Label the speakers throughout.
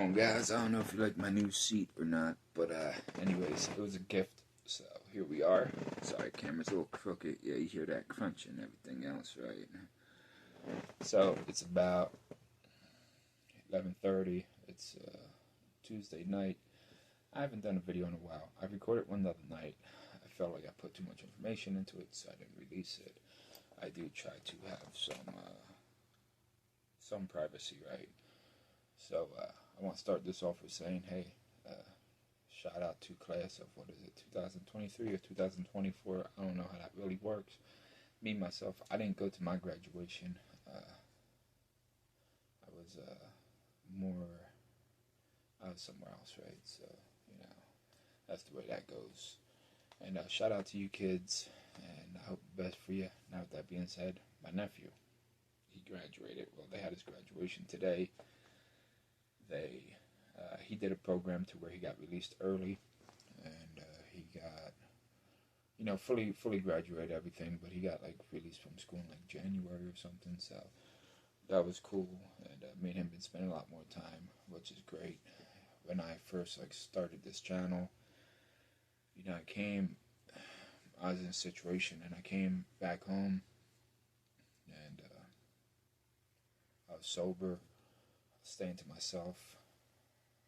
Speaker 1: on, guys? I don't know if you like my new seat or not, but anyways, it was a gift, so here we are. Sorry, camera's a little crooked. Yeah, you hear that crunch and everything else, right? So it's about 11:30. It's Tuesday night. I haven't done a video in a while. I recorded one the other night. I felt like I put too much information into it, so I didn't release it. I do try to have some privacy, right? So I want to start this off with saying, hey, shout out to class of, 2023 or 2024. I don't know how that really works. Me, myself, I didn't go to my graduation. I was somewhere else, right? So, that's the way that goes. And shout out to you kids, and I hope the best for you. Now, with that being said, my nephew, he graduated. Well, they had his graduation today. He did a program to where he got released early, and he got, fully graduated everything, but he got released from school in January or something. So that was cool, and me and him been spending a lot more time, which is great. When I first started this channel, I was in a situation, and I came back home, and I was sober, I was staying to myself.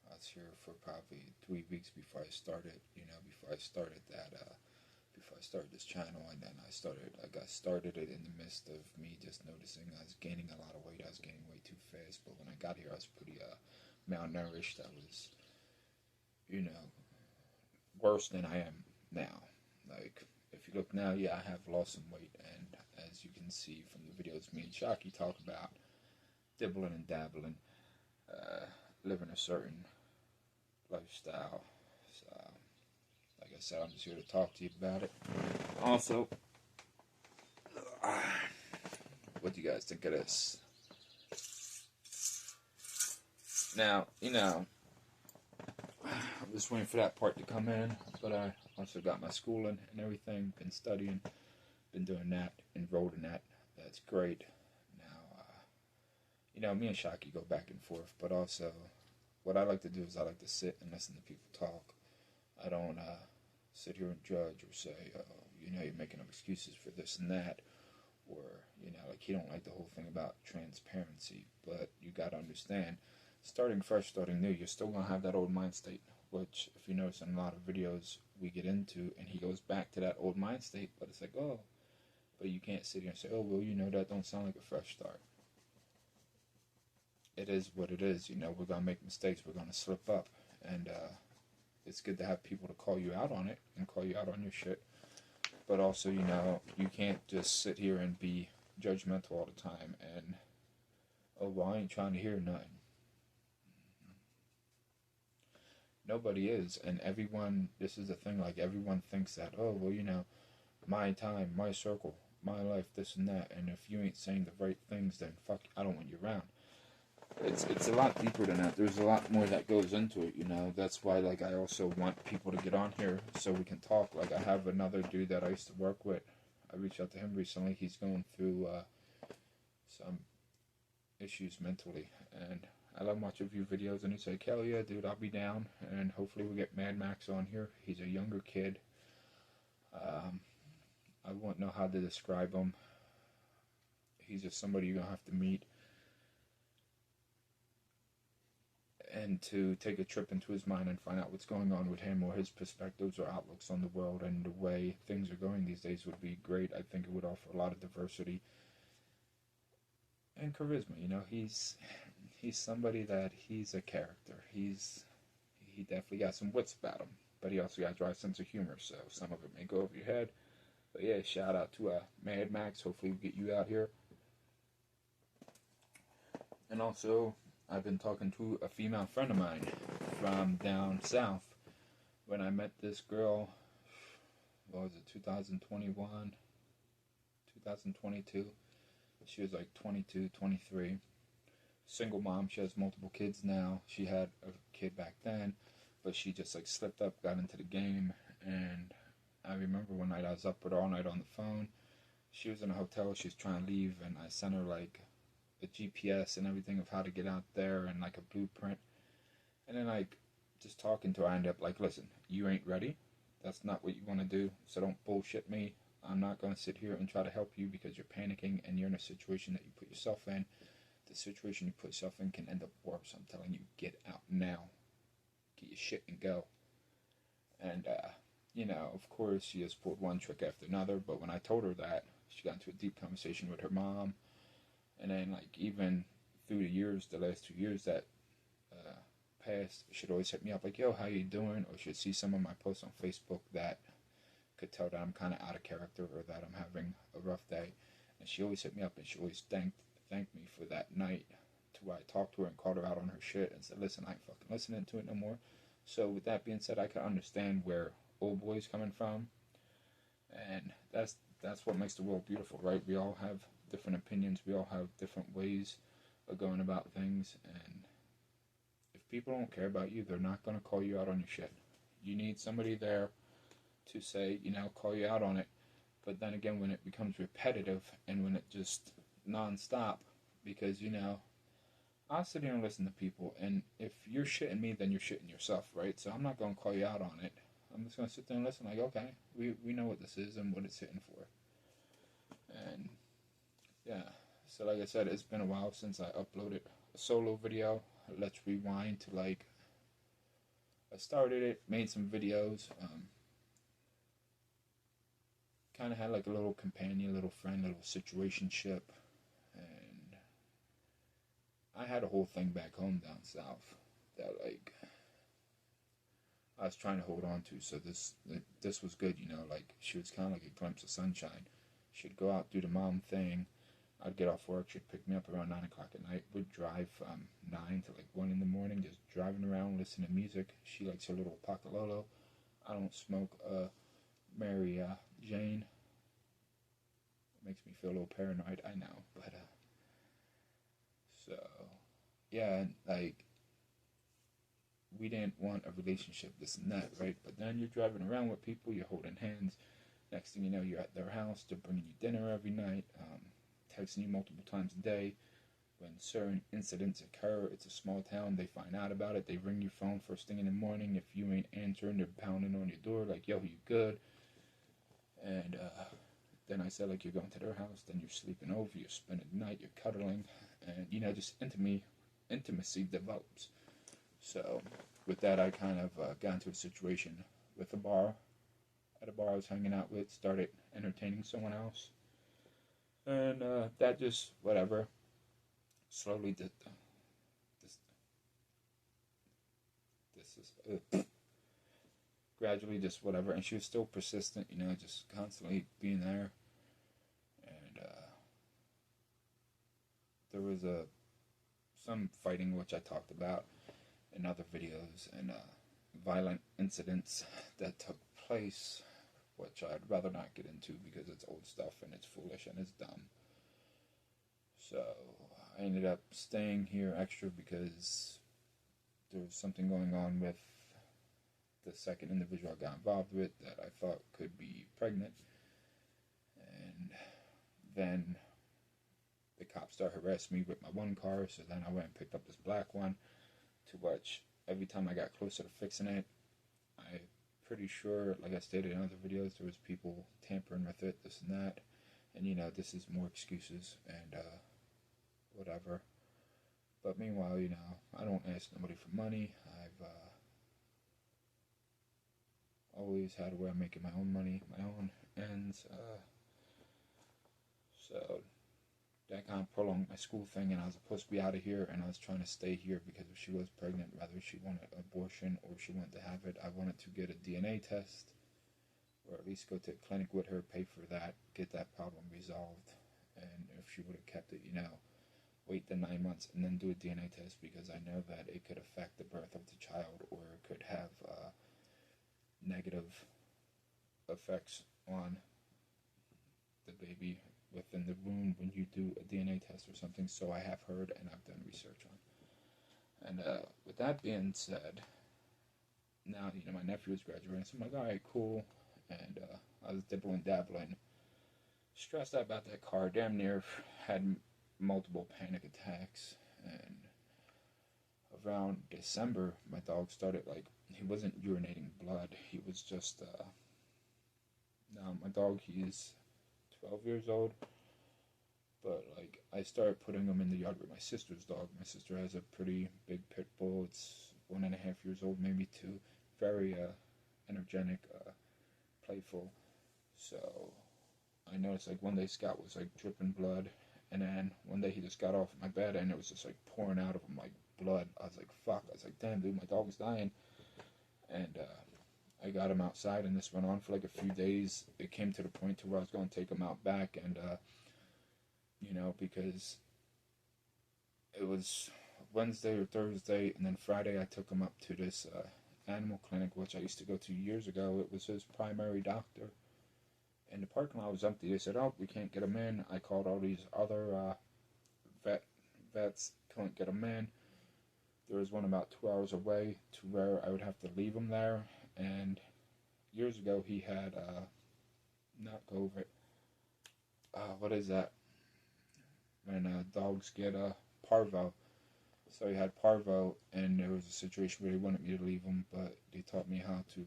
Speaker 1: I was here for probably 3 weeks before I started this channel, and then I got started it in the midst of me just noticing I was gaining a lot of weight. I was gaining weight too fast, but when I got here, I was pretty malnourished. I was, worse than I am now. If you look now, yeah, I have lost some weight, and as you can see from the videos me and Shocky talk about, dibbling and dabbling, living a certain lifestyle. So, like I said, I'm just here to talk to you about it. Also, what do you guys think of this? Now, I'm just waiting for that part to come in, but I also got my schooling and everything, been studying, been doing that, enrolled in that. That's great. Now, me and Shocky go back and forth, but also, what I like to do is I like to sit and listen to people talk. I don't sit here and judge or say, you're making up excuses for this and that, or, he don't like the whole thing about transparency, but you got to understand, starting fresh, starting new, you're still going to have that old mind state, which, if you notice in a lot of videos we get into, and he goes back to that old mind state, but it's but you can't sit here and say, that don't sound like a fresh start. It is what it is, we're going to make mistakes, we're going to slip up, and it's good to have people to call you out on it, and call you out on your shit, but also, you can't just sit here and be judgmental all the time, and, I ain't trying to hear nothing. Nobody is, and everyone, this is the thing, everyone thinks that, my time, my circle, my life, this and that, and if you ain't saying the right things, then fuck, I don't want you around. It's a lot deeper than that. There's a lot more that goes into it, That's why, I also want people to get on here so we can talk. I have another dude that I used to work with. I reached out to him recently. He's going through some issues mentally, and I love watching your videos, and he's like, hell yeah, dude, I'll be down, and hopefully we'll get Mad Max on here. He's a younger kid. I won't know how to describe him. He's just somebody you're going to have to meet, and to take a trip into his mind and find out what's going on with him, or his perspectives or outlooks on the world and the way things are going these days would be great. I think it would offer a lot of diversity and charisma. He's somebody that he's a character. He definitely got some wits about him, but he also got a dry sense of humor, so some of it may go over your head. But yeah, shout out to Mad Max. Hopefully we get you out here. And also, I've been talking to a female friend of mine from down south. When I met this girl, 2021, 2022, she was 22, 23. Single mom, she has multiple kids now. She had a kid back then, but she just slipped up, got into the game, and I remember one night I was up with her all night on the phone. She was in a hotel, she was trying to leave, and I sent her a GPS and everything of how to get out there, and a blueprint. And then, like, just talking to her, I end up like, listen, you ain't ready. That's not what you want to do. So don't bullshit me. I'm not going to sit here and try to help you because you're panicking and you're in a situation that you put yourself in. The situation you put yourself in can end up worse. I'm telling you, get out now. Get your shit and go. And, you know, of course, she has pulled one trick after another. But when I told her that, she got into a deep conversation with her mom. And then, like, even through the years, the last 2 years that passed, she'd always hit me up like, yo, how you doing? Or she'd see some of my posts on Facebook that could tell that I'm kind of out of character or that I'm having a rough day. And she always hit me up and she always thanked me for that night, to where I talked to her and called her out on her shit and said, listen, I ain't fucking listening to it no more. So with that being said, I can understand where old boy's coming from. And that's what makes the world beautiful, right? We all have different opinions. We all have different ways of going about things. And if people don't care about you, they're not going to call you out on your shit. You need somebody there to say, you know, call you out on it. But then again, when it becomes repetitive and when it just non-stop, because, you know, I'll sit here and listen to people, and if you're shitting me, then you're shitting yourself, right? So I'm not going to call you out on it. I'm just going to sit there and listen like, okay, we know what this is and what it's hitting for. And, yeah. So like I said, it's been a while since I uploaded a solo video. Let's rewind to, like, I started it, made some videos, kind of had like a little companion, little friend, little situationship, and I had a whole thing back home down south that, like, I was trying to hold on to. So this was good, you know. Like, she was kind of like a glimpse of sunshine. She'd go out, do the mom thing. I'd get off work. She'd pick me up around 9 o'clock at night. We'd drive from 9 to like 1 in the morning, just driving around, listening to music. She likes her little Pacalolo. I don't smoke. Mary Jane. It makes me feel a little paranoid, I know. But, so, yeah, like, we didn't want a relationship, this and that, right? But then you're driving around with people, you're holding hands. Next thing you know, you're at their house. They're bringing you dinner every night, texting you multiple times a day. When certain incidents occur, it's a small town, they find out about it. They ring your phone first thing in the morning. If you ain't answering, they're pounding on your door like, yo, you good? And then I said, like, you're going to their house, then you're sleeping over, you're spending the night, you're cuddling, and, you know, just intimacy develops. So with that, I kind of got into a situation with a bar. At a bar I was hanging out with, started entertaining someone else. And that just, whatever, slowly gradually just whatever. And she was still persistent, you know, just constantly being there. And there was some fighting, which I talked about in other videos, and violent incidents that took place, which I'd rather not get into because it's old stuff and it's foolish and it's dumb. So I ended up staying here extra because there was something going on with the second individual I got involved with that I thought could be pregnant. And then the cops started harassing me with my one car, so then I went and picked up this black one, to which every time I got closer to fixing it, I'm pretty sure, like I stated in other videos, there was people tampering with it, this and that. And, you know, this is more excuses and whatever. But meanwhile, you know, I don't ask nobody for money. I've always had a way of making my own money, my own ends. So that kind of prolonged my school thing, and I was supposed to be out of here, and I was trying to stay here because if she was pregnant, whether she wanted abortion or she wanted to have it, I wanted to get a DNA test, or at least go to a clinic with her, pay for that, get that problem resolved. And if she would have kept it, you know, wait the 9 months and then do a DNA test, because I know that it could affect the birth of the child, or it could have negative effects on the baby within the womb when you do a DNA test or something. So I have heard and I've done research on. And with that being said, now, you know, my nephew is graduating, so I'm like, alright, cool. And I was dibbling dabbling, stressed out about that car, damn near had multiple panic attacks. And around December, my dog started, like, he wasn't urinating blood. He was just, now my dog, he's 12 years old. But, like, I started putting him in the yard with my sister's dog. My sister has a pretty big pit bull. It's 1.5 years old, maybe 2. Very, energetic, playful. So, I noticed, like, one day Scout was, like, dripping blood. And then one day he just got off my bed and it was just, like, pouring out of him, like, blood. I was like, fuck. I was like, damn, dude, my dog is dying. And, I got him outside, and this went on for, like, a few days. It came to the point to where I was going to take him out back, and, because it was Wednesday or Thursday, and then Friday I took him up to this animal clinic, which I used to go to years ago. It was his primary doctor. And the parking lot was empty. They said, oh, we can't get him in. I called all these other vets, couldn't get him in. There was one about 2 hours away to where I would have to leave him there. And years ago he had, not COVID, what is that? When dogs get parvo. So he had parvo, and there was a situation where they wanted me to leave him, but they taught me how to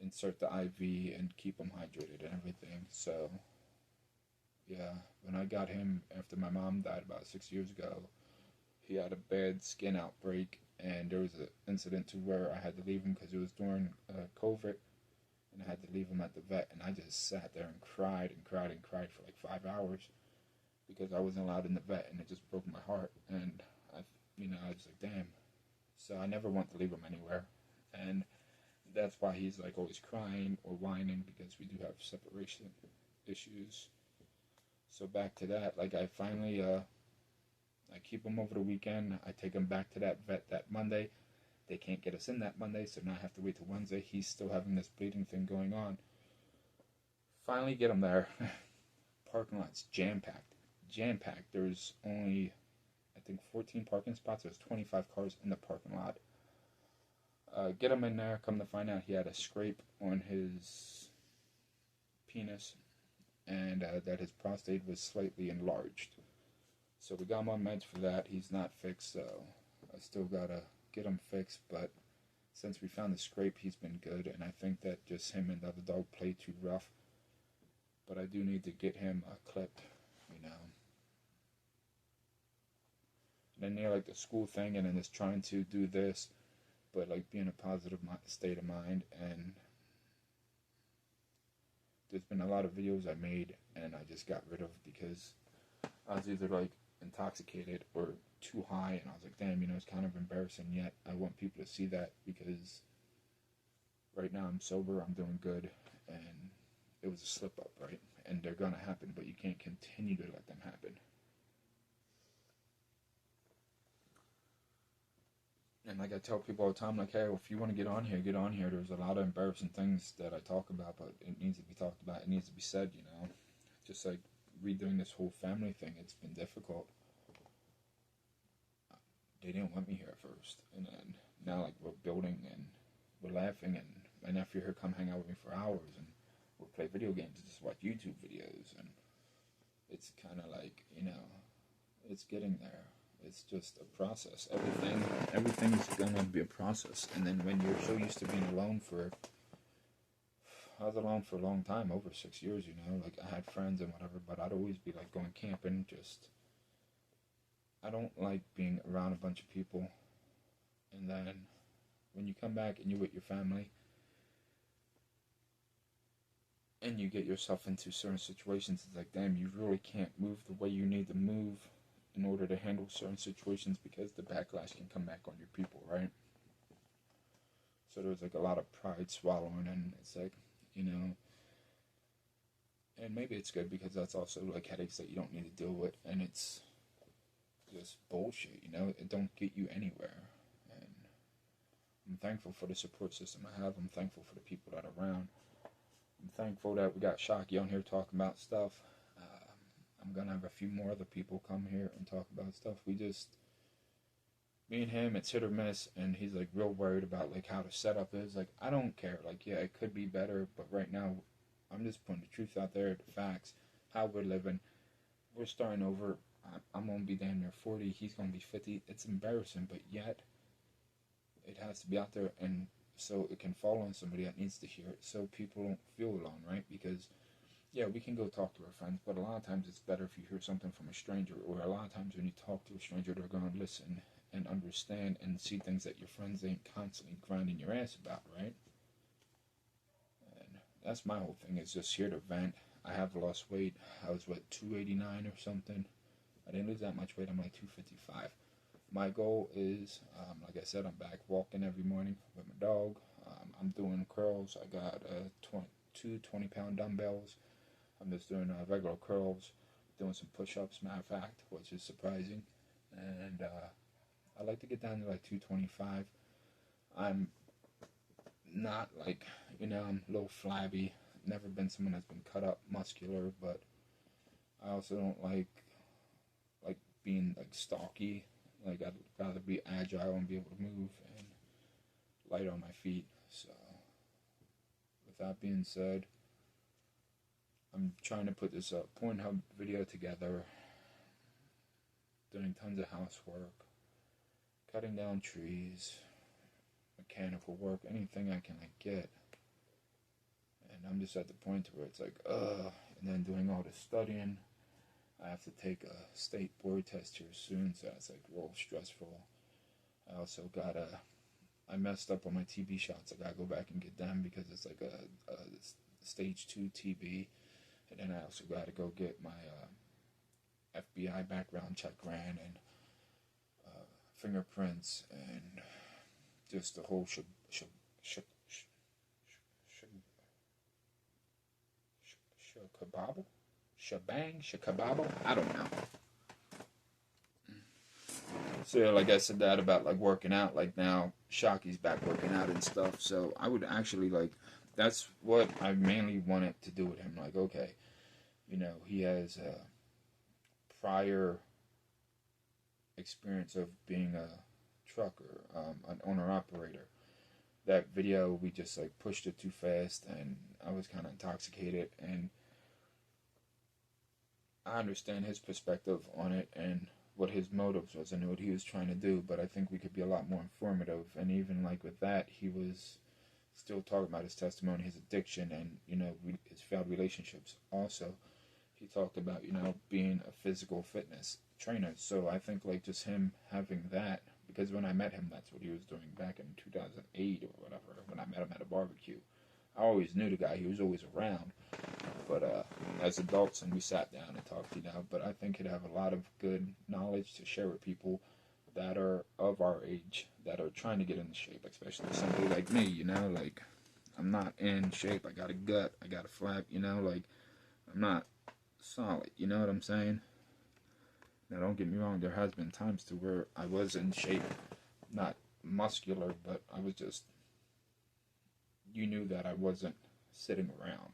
Speaker 1: insert the IV and keep him hydrated and everything. So, yeah, when I got him after my mom died about 6 years ago, he had a bad skin outbreak, and there was an incident to where I had to leave him because it was during COVID, and I had to leave him at the vet, and I just sat there and cried and cried and cried for like 5 hours because I wasn't allowed in the vet, and it just broke my heart. And I was like, damn. So I never want to leave him anywhere, and that's why he's like always crying or whining, because we do have separation issues. So back to that, like, I finally I keep him over the weekend. I take him back to that vet that Monday. They can't get us in that Monday, so now I have to wait till Wednesday. He's still having this bleeding thing going on. Finally get him there. Parking lot's jam-packed. Jam-packed. There's only, I think, 14 parking spots. There's 25 cars in the parking lot. Get him in there. Come to find out he had a scrape on his penis, and that his prostate was slightly enlarged. So we got him on meds for that. He's not fixed, so I still gotta get him fixed. But since we found the scrape, he's been good, and I think that just him and the other dog played too rough. But I do need to get him clipped, And then they're like the school thing, and then it's trying to do this, but like be in a positive state of mind. And there's been a lot of videos I made, and I just got rid of because I was either like intoxicated or too high, and I was like, damn, it's kind of embarrassing, yet I want people to see that, because right now I'm sober, I'm doing good, and it was a slip up, right? And they're gonna happen, but you can't continue to let them happen. And like I tell people all the time, like, hey, if you want to get on here, get on here. There's a lot of embarrassing things that I talk about, but it needs to be talked about. It needs to be said, Just like redoing this whole family thing, it's been difficult. They didn't want me here at first, and then now, like, we're building and we're laughing, and my nephew here come hang out with me for hours, and we'll play video games and just watch YouTube videos, and it's kind of like, it's getting there. It's just a process. Everything's gonna be a process. And then when you're so used to being alone I was alone for a long time, over 6 years, like I had friends and whatever, but I'd always be like going camping. I don't like being around a bunch of people. And then when you come back and you're with your family, and you get yourself into certain situations, it's like, damn, you really can't move the way you need to move in order to handle certain situations, because the backlash can come back on your people, right? So there's like a lot of pride swallowing, and it's like, and maybe it's good, because that's also like headaches that you don't need to deal with, and it's just bullshit, it don't get you anywhere. And I'm thankful for the support system I have. I'm thankful for the people that are around. I'm thankful that we got Shocky on here talking about stuff. I'm going to have a few more other people come here and talk about stuff. Me and him, it's hit or miss, and he's like real worried about like how the setup is. Like, I don't care. Like, yeah, it could be better, but right now I'm just putting the truth out there, the facts, how we're living. We're starting over. I'm gonna be damn near 40. He's gonna be 50. It's embarrassing, but yet it has to be out there, and so it can fall on somebody that needs to hear it, so people don't feel alone, right? Because yeah, we can go talk to our friends, but a lot of times it's better if you hear something from a stranger, or a lot of times when you talk to a stranger, they're going to listen and understand and see things that your friends ain't constantly grinding your ass about, right? And that's my whole thing, is just here to vent. I have lost weight. I was, 289 or something. I didn't lose that much weight. I'm like 255. My goal is, like I said, I'm back walking every morning with my dog. I'm doing curls. I got two 20-pound dumbbells. I'm just doing regular curls, doing some push-ups, matter of fact, which is surprising. And I like to get down to like 225. I'm not like, I'm a little flabby. Never been someone that's been cut up, muscular, but I also don't like being like stocky. Like, I'd rather be agile and be able to move and light on my feet. So, with that being said, I'm trying to put this Pornhub video together, doing tons of housework, cutting down trees, mechanical work, anything I can get. And I'm just at the point where it's like, and then doing all this studying. I have to take a state board test here soon, so that's like real stressful. I also I messed up on my TB shots. I gotta go back and get them because it's like a stage 2 TB. And then I also gotta go get my FBI background check ran, and fingerprints, and just the whole shebang, I don't know. So, like I said that about like working out, like now Shocky's back working out and stuff. So I would actually that's what I mainly wanted to do with him. Like, okay, he has a prior experience of being a trucker, an owner-operator. That video, we just pushed it too fast, and I was kind of intoxicated, and I understand his perspective on it and what his motives was and what he was trying to do, but I think we could be a lot more informative. And even with that, he was still talking about his testimony, his addiction, and his failed relationships. Also, he talked about being a physical fitness trainer. So I think just him having that, because when I met him, that's what he was doing back in 2008 or whatever, when I met him at a barbecue. I always knew the guy. He was always around. But as adults, and we sat down and talked, but I think he'd have a lot of good knowledge to share with people that are of our age, that are trying to get into shape, especially somebody like me, I'm not in shape. I got a gut. I got a flap, I'm not solid, you know what I'm saying? Now, don't get me wrong, there has been times to where I was in shape, not muscular, but I was just, you knew that I wasn't sitting around,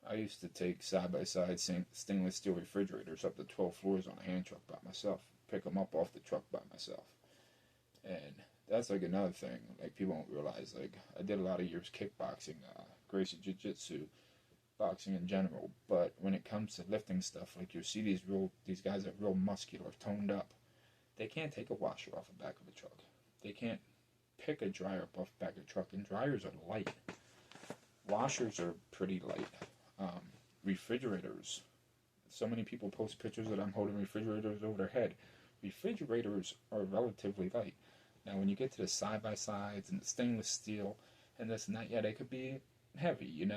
Speaker 1: I used to take side-by-side stainless steel refrigerators up to 12 floors on a hand truck by myself, pick them up off the truck by myself. And that's another thing, people don't realize, I did a lot of years kickboxing, Gracie Jiu-Jitsu, boxing in general, but when it comes to lifting stuff, you see these guys that are real muscular, toned up, they can't take a washer off the back of a truck. They can't pick a dryer up off the back of a truck, and dryers are light. Washers are pretty light. Refrigerators. So many people post pictures that I'm holding refrigerators over their head. Refrigerators are relatively light. Now, when you get to the side-by-sides and the stainless steel and this and that, yeah, they could be heavy,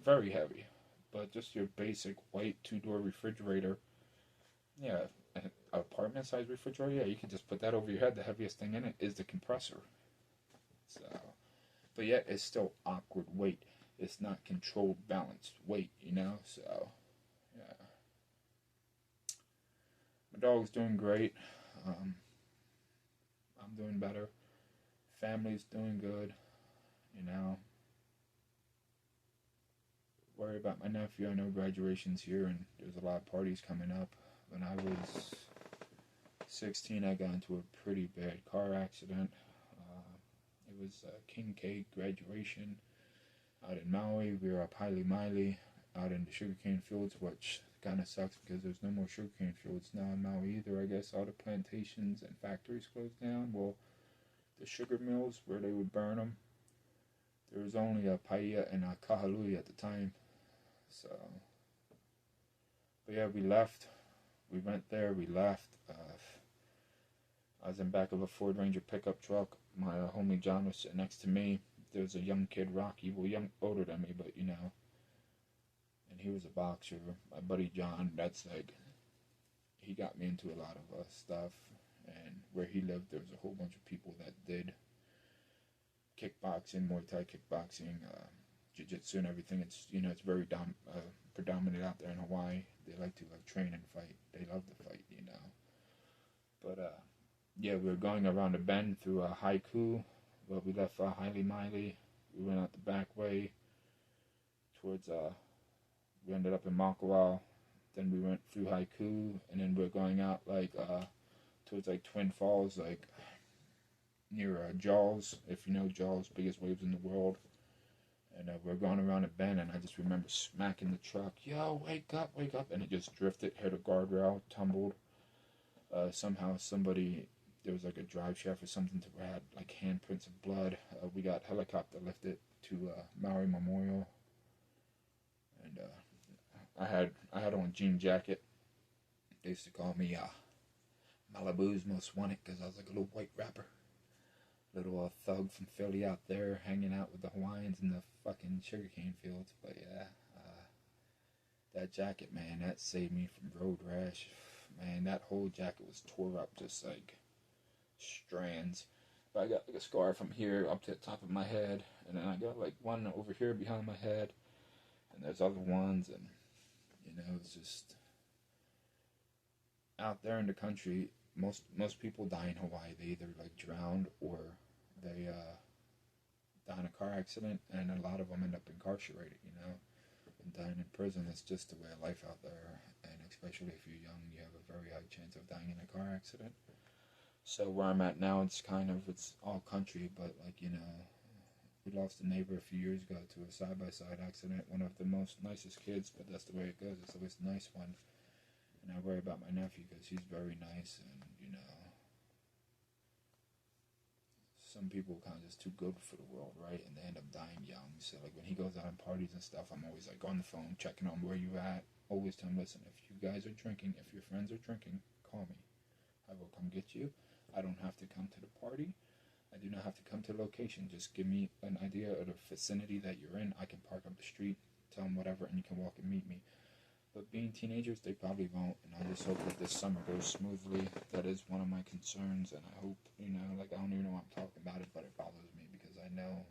Speaker 1: very heavy. But just your basic white 2-door refrigerator, yeah, an apartment-sized refrigerator, yeah, you can just put that over your head. The heaviest thing in it is the compressor. So, but yet it's still awkward weight. It's not controlled, balanced weight, so, yeah. My dog's doing great. I'm doing better. Family's doing good, Worry about my nephew. I know graduation's here, and there's a lot of parties coming up. When I was 16, I got into a pretty bad car accident. It was King K graduation out in Maui. We were up Haile Miley, out in the sugarcane fields, which kind of sucks because there's no more sugarcane fields now in Maui either. I guess all the plantations and factories closed down. Well, the sugar mills where they would burn them, there was only a Paia and a Kahului at the time. So, but yeah, we left. We went there. We left. I was in back of a Ford Ranger pickup truck. My homie John was sitting next to me. There was a young kid, Rocky, older than me, but and he was a boxer. My buddy John, that's like, he got me into a lot of stuff. And where he lived, there was a whole bunch of people that did kickboxing, Muay Thai kickboxing, jiu-jitsu and everything. It's, it's very predominant out there in Hawaii. They like to train and fight. They love to fight, But, yeah, we were going around a bend through Haiku. Well, we left Haile Maile. We went out the back way towards, we ended up in Makawao. Then we went through Haiku, and then we're going out, towards, Twin Falls, near Jaws, if you know Jaws, biggest waves in the world. And we're going around a bend, and I just remember smacking the truck, yo, wake up, and it just drifted, hit a guardrail, tumbled. Somehow there was a drive shaft or something that had handprints of blood. We got helicopter lifted to Maui Memorial, and I had on a jean jacket. They used to call me Malibu's Most Wanted because I was like a little white rapper, little thug from Philly out there hanging out with the Hawaiians in the fucking sugarcane fields. But yeah, that jacket, man, that saved me from road rash. Man, that whole jacket was tore up, just strands. But I got a scar from here up to the top of my head, and then I got one over here behind my head, and there's other ones, and it's just out there in the country. Most people die in Hawaii. They either drowned or they die in a car accident, and a lot of them end up incarcerated. And dying in prison. It's just the way of life out there, and especially if you're young, you have a very high chance of dying in a car accident. So where I'm at now, it's all country, but we lost a neighbor a few years ago to a side-by-side accident. One of the most nicest kids, but that's the way it goes. It's always the nice one. And I worry about my nephew because he's very nice, and some people kind of just too good for the world, right? And they end up dying young. So when he goes out on parties and stuff, I'm always on the phone, checking on where you at. Always tell him, listen, if you guys are drinking, if your friends are drinking, call me. I will come get you. I don't have to come to the party. I do not have to come to the location. Just give me an idea of the vicinity that you're in. I can park up the street, tell them whatever, and you can walk and meet me. But being teenagers, they probably won't, and I just hope that this summer goes smoothly. That is one of my concerns, and I hope, I don't even know why I'm talking about it, but it bothers me because I know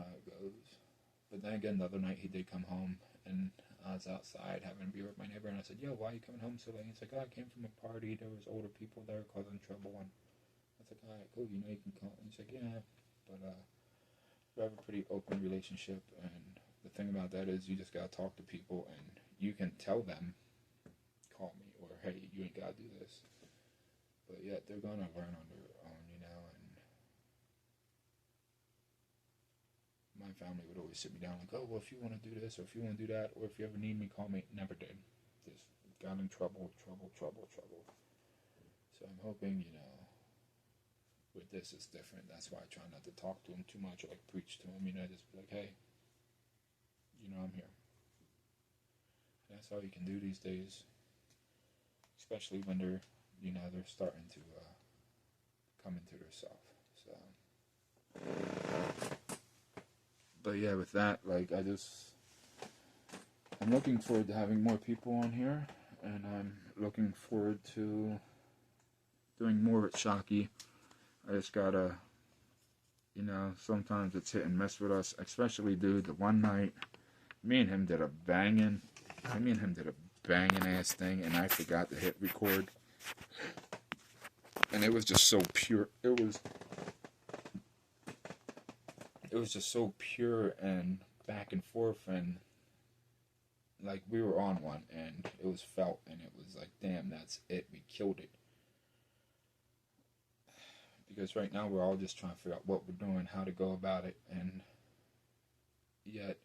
Speaker 1: how it goes. But then again, the other night he did come home, and I was outside having a beer with my neighbor, and I said, yo, why are you coming home so late? He's like, I came from a party, there was older people there causing trouble, and I was like, alright, cool, you can call. And he's like, yeah, but we have a pretty open relationship, and the thing about that is you just gotta talk to people, and you can tell them, call me, or hey, you ain't gotta do this. But yet they're gonna learn on their own, and my family would always sit me down oh, well, if you want to do this, or if you want to do that, or if you ever need me, call me. Never did. Just got in trouble. So I'm hoping, with this it's different. That's why I try not to talk to him too much, or preach to him, just be like, hey, I'm here. And that's all you can do these days, especially when they're starting to come into their self. So, but yeah, with that, I'm looking forward to having more people on here, and I'm looking forward to doing more with Shocky. I just gotta, sometimes it's hit and miss with us, especially, dude, the one night, me and him did a banging ass thing, and I forgot to hit record. And it was just so pure. It was just so pure and back and forth, and we were on one, and it was felt, and it was damn, that's it. We killed it. Because right now we're all just trying to figure out what we're doing, how to go about it, and yet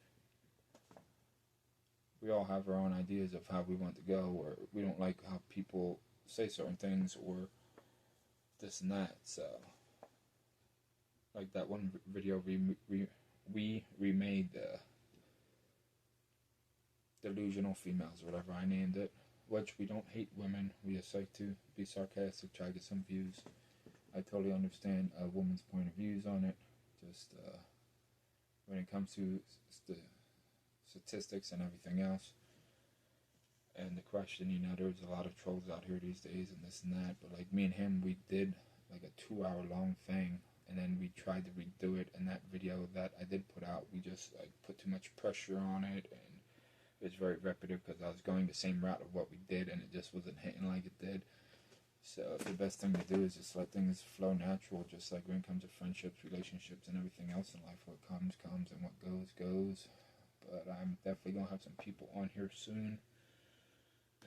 Speaker 1: we all have our own ideas of how we want to go, or we don't like how people say certain things, or this and that. So, like that one video we remade the delusional females, or whatever I named it. Which we don't hate women. We just like to be sarcastic, try to get some views. I totally understand a woman's point of views on it. Just when it comes to the statistics and everything else. And the question, you know, there's a lot of trolls out here these days and this and that. But like me and him, we did like a 2-hour long thing. And then we tried to redo it. And that video that I did put out, we just like put too much pressure on it. And it was very repetitive because I was going the same route of what we did. And it just wasn't hitting like it did. So the best thing to do is just let things flow natural, just like when it comes to friendships, relationships, and everything else in life. What comes, comes, and what goes, goes. But I'm definitely going to have some people on here soon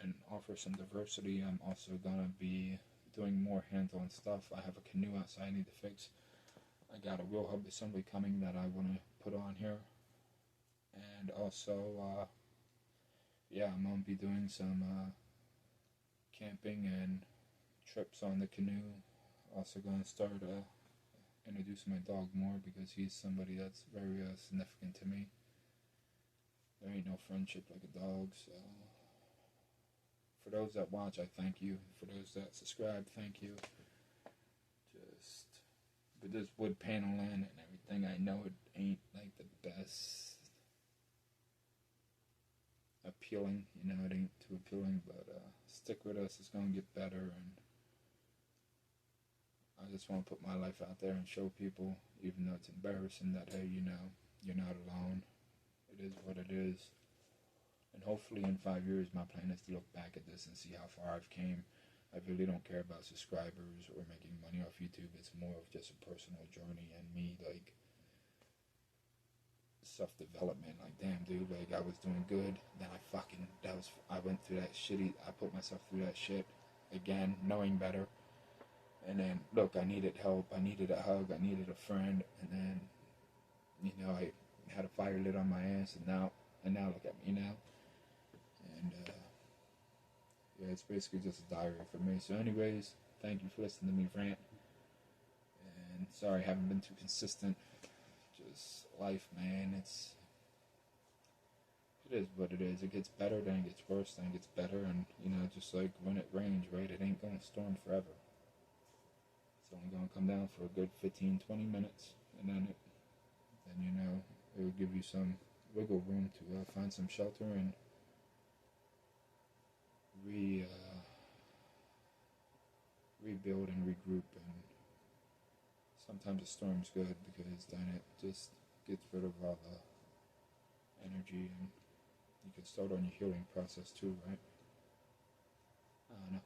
Speaker 1: and offer some diversity. I'm also going to be doing more hands-on stuff. I have a canoe outside I need to fix. I got a wheel hub assembly coming that I want to put on here. And also, yeah, I'm going to be doing some camping and trips on the canoe. Also going to start introducing my dog more because he's somebody that's very significant to me. There ain't no friendship like a dog. So for those that watch, I thank you. For those that subscribe, thank you. Just with this wood paneling and everything, I know it ain't like the best appealing. You know, it ain't too appealing, but stick with us. It's gonna get better, and I just want to put my life out there and show people, even though it's embarrassing, that hey, you know, you're not alone. It is what it is. And hopefully in 5 years, my plan is to look back at this and see how far I've came. I really don't care about subscribers or making money off YouTube. It's more of just a personal journey and me, like, self-development. Like, damn, dude, like, I was doing good. Then I went through that shitty, I put myself through that shit again, knowing better. And then, look, I needed help. I needed a hug. I needed a friend. And then, you know, I had a fire lit on my ass. And now look at me now. And, yeah, it's basically just a diary for me. So anyways, thank you for listening to me rant. And sorry I haven't been too consistent. Just life, man. It is what it is. It gets better, then it gets worse, then it gets better. And, you know, just like when it rains, right, it ain't going to storm forever. It's only going to come down for a good 15, 20 minutes. And then you know, it will give you some wiggle room to find some shelter and rebuild and regroup. And sometimes a storm's good because then it just gets rid of all the energy, and you can start on your healing process too, right? I don't know.